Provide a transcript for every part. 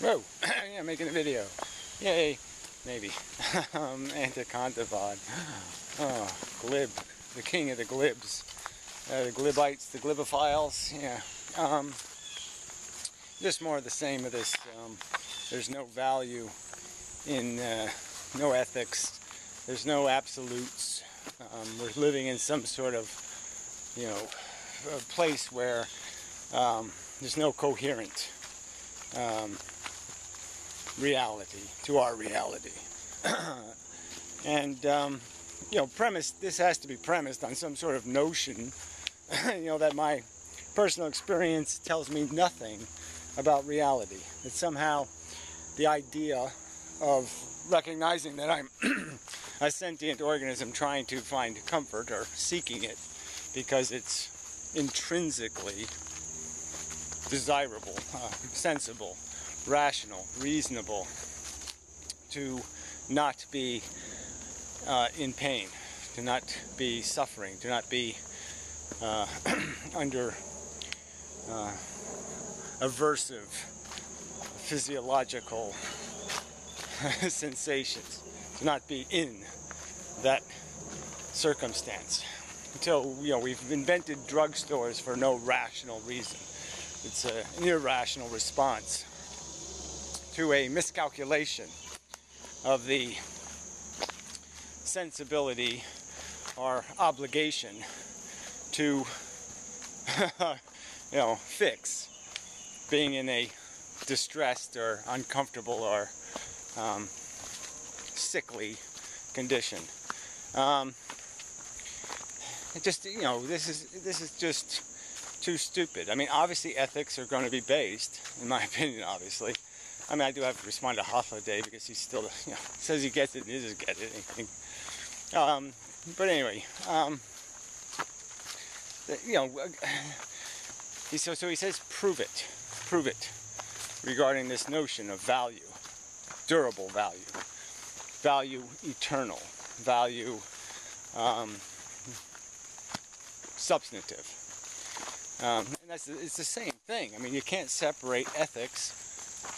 Whoa! Yeah, making a video. Yay! Maybe. Anticontivod. Oh, glib. The king of the glibs. The glibites, the glibophiles. Yeah. Just more of the same of this. There's no value in, no ethics. There's no absolutes. We're living in some sort of, a place where there's no coherent reality to our reality. And this has to be premised on some sort of notion that my personal experience tells me nothing about reality. That somehow the idea of recognizing that I'm a sentient organism trying to find comfort or seeking it because it's intrinsically desirable, sensible, rational, reasonable to not be in pain, to not be suffering, to not be under aversive physiological sensations, to not be in that circumstance. Until we've invented drugstores for no rational reason. It's an irrational response to a miscalculation of the sensibility or obligation to fix being in a distressed or uncomfortable or sickly condition. This is just too stupid. I mean, obviously ethics are going to be based, in my opinion, obviously. I mean, I do have to respond to Holiday because he's still, says he gets it, he doesn't get it, anything. But anyway, so he says, prove it, regarding this notion of value, durable value, value eternal, value substantive. And it's the same thing. I mean, you can't separate ethics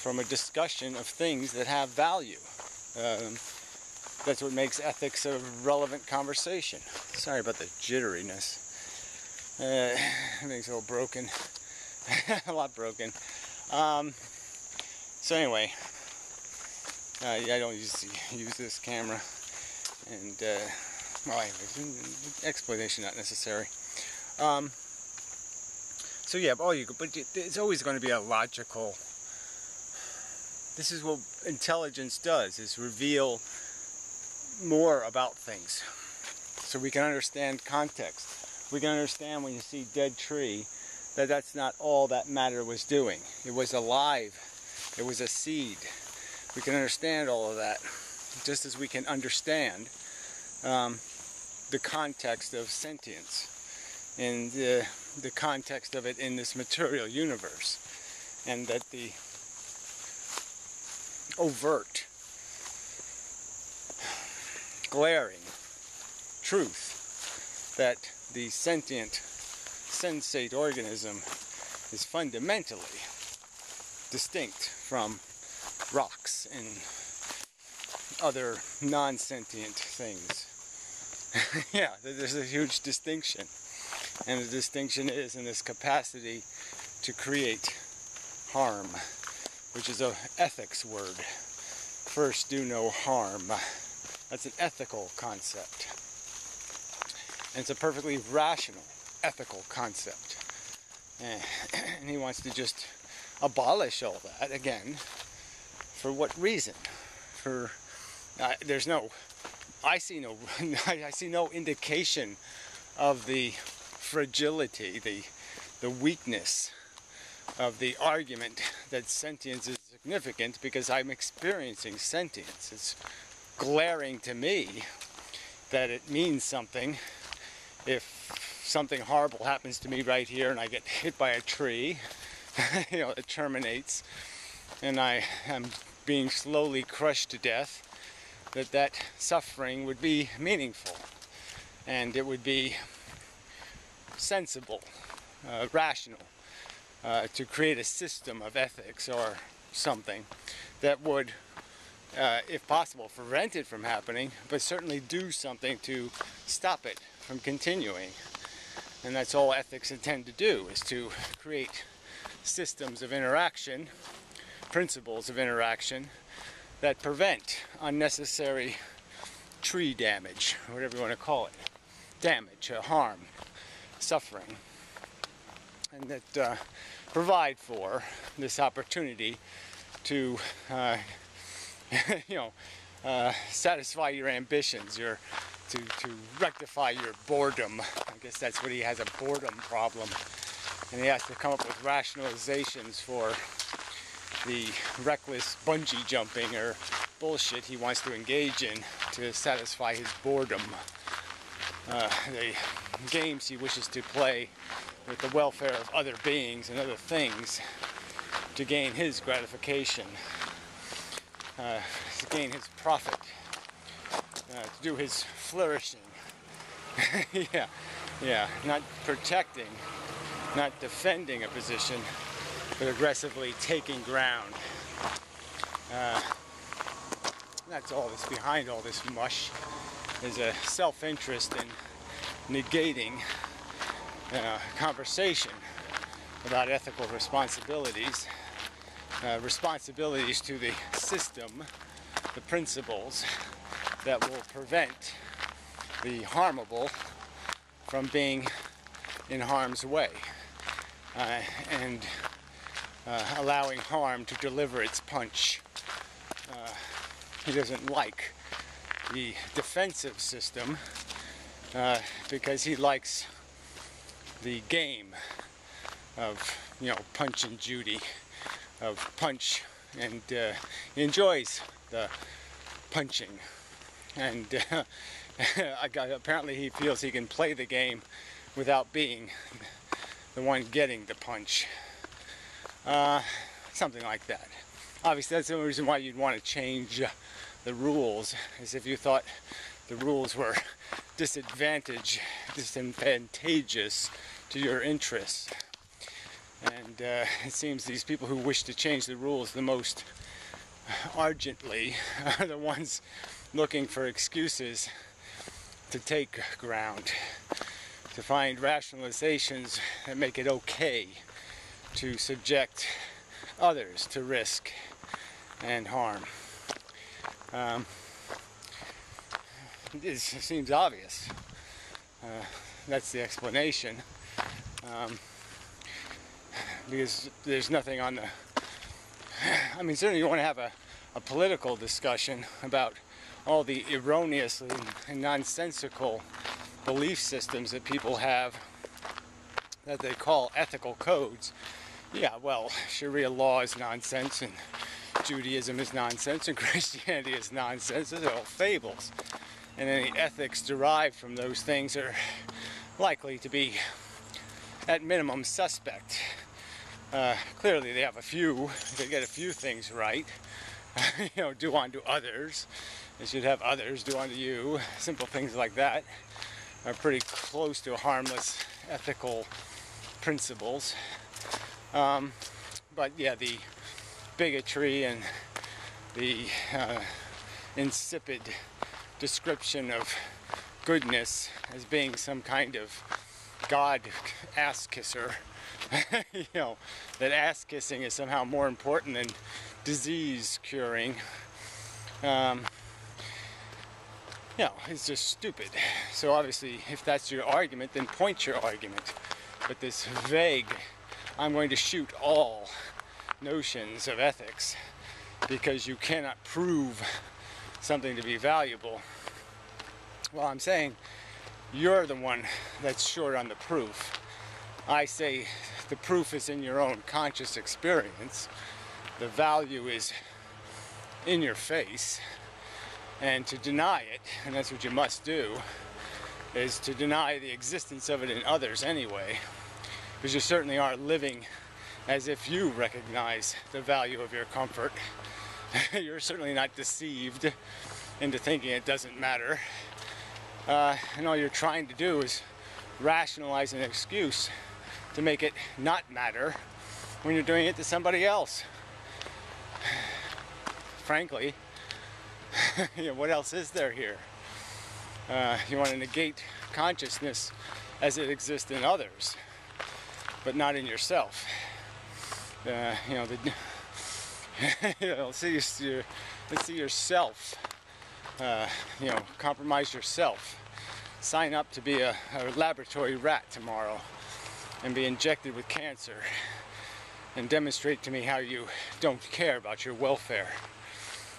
from a discussion of things that have value. That's what makes ethics a relevant conversation. Sorry about the jitteriness. Everything's a little broken. A lot broken. So anyway, I don't use this camera. And, well, anyways, explanation not necessary. So yeah, but it's always going to be a logical. This is what intelligence does: is reveal more about things, so we can understand context. We can understand when you see dead tree that that's not all that matter was doing. It was alive. It was a seed. We can understand all of that, just as we can understand the context of sentience and the context of it in this material universe, and that the overt, glaring truth that the sentient, sensate organism is fundamentally distinct from rocks and other non-sentient things. Yeah, there's a huge distinction. And the distinction is in this capacity to create harm, which is an ethics word. First, do no harm. That's an ethical concept. And it's a perfectly rational, ethical concept. And he wants to just abolish all that, again, for what reason? I see no indication of the fragility, the weakness of the argument that sentience is significant, because I'm experiencing sentience. It's glaring to me that it means something if something horrible happens to me right here and I get hit by a tree, it terminates, and I am being slowly crushed to death, that suffering would be meaningful, and it would be sensible, rational, to create a system of ethics or something that would, if possible, prevent it from happening, but certainly do something to stop it from continuing. And that's all ethics intend to do, is to create systems of interaction, principles of interaction, that prevent unnecessary tree damage, or whatever you want to call it. Damage, harm, suffering. And that provide for this opportunity to satisfy your ambitions, to rectify your boredom. I guess that's what he has, a boredom problem. And he has to come up with rationalizations for the reckless bungee jumping or bullshit he wants to engage in to satisfy his boredom. The games he wishes to play with the welfare of other beings and other things to gain his gratification, to gain his profit, to do his flourishing. yeah, not protecting, not defending a position, but aggressively taking ground. That's all that's behind all this mush, is a self-interest in negating conversation about ethical responsibilities, responsibilities to the system, the principles that will prevent the harmable from being in harm's way, and allowing harm to deliver its punch. He doesn't like the defensive system because he likes the game of, Punch and Judy, of punch, and he enjoys the punching. And apparently he feels he can play the game without being the one getting the punch. Something like that. Obviously, that's the only reason why you'd want to change the rules, is if you thought the rules were disadvantageous to your interests. And it seems these people who wish to change the rules the most ardently are the ones looking for excuses to take ground, to find rationalizations that make it okay to subject others to risk and harm. It seems obvious. That's the explanation. Because there's nothing on the... certainly you want to have a political discussion about all the erroneous and nonsensical belief systems that people have that they call ethical codes. Yeah, well, Sharia law is nonsense, and Judaism is nonsense, and Christianity is nonsense. Those are all fables. And any ethics derived from those things are likely to be, at minimum, suspect. Clearly, they have they get a few things right. Do unto others. They should have others do unto you. Simple things like that are pretty close to harmless ethical principles. But yeah, the bigotry and the insipid description of goodness as being some kind of God ass kisser, that ass kissing is somehow more important than disease curing. It's just stupid. So obviously, if that's your argument, then point your argument. But this vague, I'm going to shoot all notions of ethics because you cannot prove something to be valuable. Well, I'm saying you're the one that's short on the proof. I say the proof is in your own conscious experience. The value is in your face. And to deny it, and that's what you must do, is to deny the existence of it in others anyway. Because you certainly aren't living as if you recognize the value of your comfort. You're certainly not deceived into thinking it doesn't matter. And all you're trying to do is rationalize an excuse to make it not matter when you're doing it to somebody else. frankly. You know, what else is there here? You want to negate consciousness as it exists in others, but not in yourself. You know, you know, let's see yourself. You know, compromise yourself. Sign up to be a laboratory rat tomorrow and be injected with cancer and demonstrate to me how you don't care about your welfare.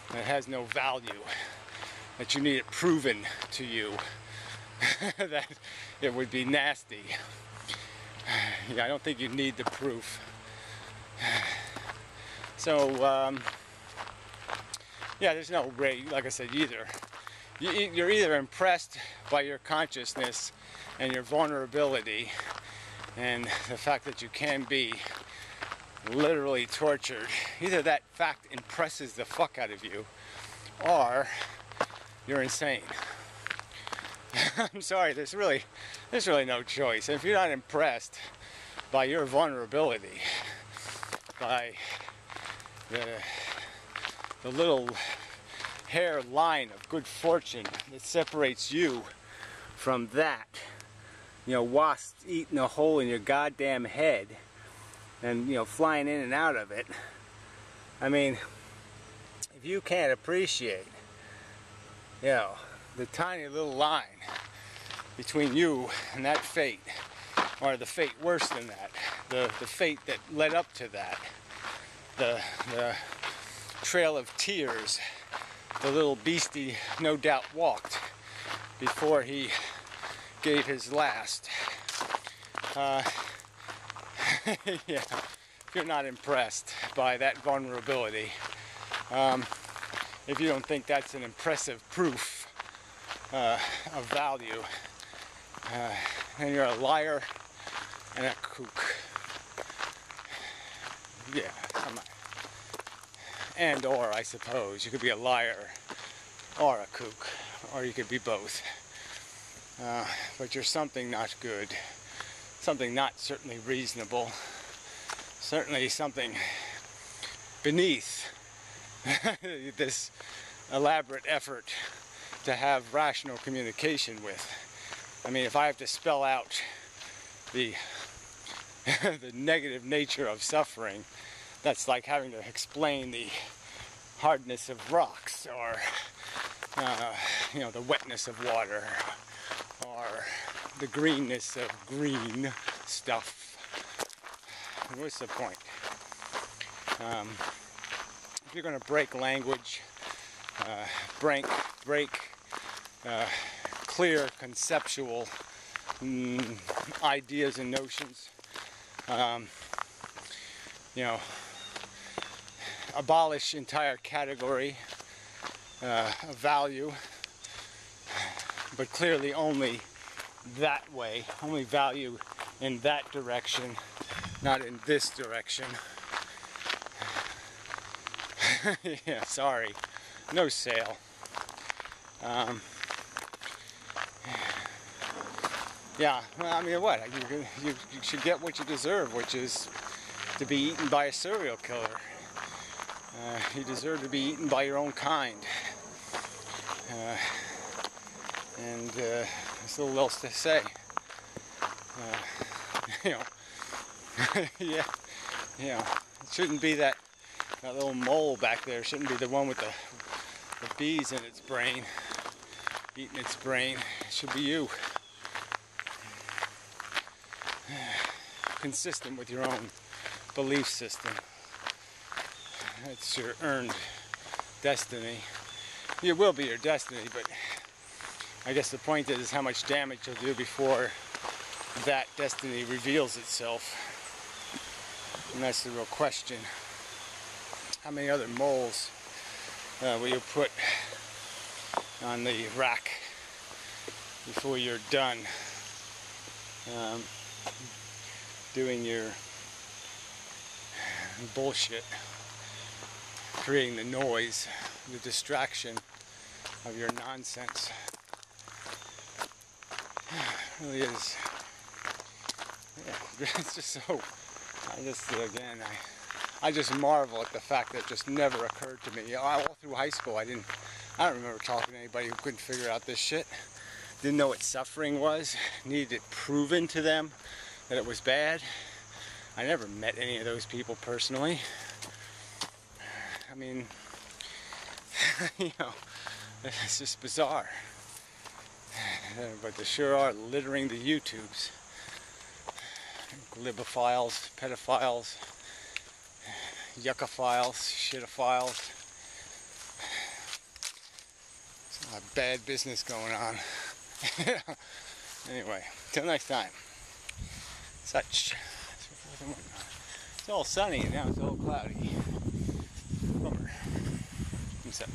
It has no value. That you need it proven to you. That it would be nasty. Yeah, I don't think you need the proof. So, yeah, there's no way, like I said, either. You're either impressed by your consciousness and your vulnerability and the fact that you can be literally tortured. Either that fact impresses the fuck out of you, or you're insane. I'm sorry, there's really no choice. If you're not impressed by your vulnerability, by the little hair line of good fortune that separates you from that, you know, wasps eating a hole in your goddamn head and, you know, flying in and out of it. I mean, if you can't appreciate, you know, the tiny little line between you and that fate, or the fate worse than that, the fate that led up to that, the trail of tears the little beastie no doubt walked before he gave his last. Yeah, if you're not impressed by that vulnerability, if you don't think that's an impressive proof of value, then you're a liar and a kook. Yeah, come on. And or, I suppose, you could be a liar or a kook, or you could be both. But you're something not good, something not certainly reasonable, certainly something beneath this elaborate effort to have rational communication with. I mean, if I have to spell out the the negative nature of suffering, that's like having to explain the hardness of rocks, or you know, the wetness of water, or the greenness of green stuff. What's the point? If you're going to break language, break clear conceptual ideas and notions, you know, abolish entire category of value, but clearly only that way, only value in that direction, not in this direction. Yeah, sorry, no sale. Yeah, I mean, what? You should get what you deserve, which is to be eaten by a serial killer. You deserve to be eaten by your own kind. And there's little else to say. You know, yeah, you know, it shouldn't be that little mole back there. It shouldn't be the one with the bees in its brain, eating its brain. It should be you. Consistent with your own belief system. It's your earned destiny. It will be your destiny, but I guess the point is how much damage you'll do before that destiny reveals itself. And that's the real question. How many other moles will you put on the rack before you're done doing your bullshit, creating the noise, the distraction of your nonsense? It really is. Yeah, it's just so. I just marvel at the fact that it just never occurred to me. All through high school, I don't remember talking to anybody who couldn't figure out this shit. Didn't know what suffering was. Needed it proven to them that it was bad. I never met any of those people personally. I mean, you know, it's just bizarre. But they sure are littering the YouTubes. Glibophiles, pedophiles, yuckophiles, shitophiles. There's a lot of bad business going on. Anyway, till next time. Such. It's all sunny and now it's all cloudy. Bummer. And such.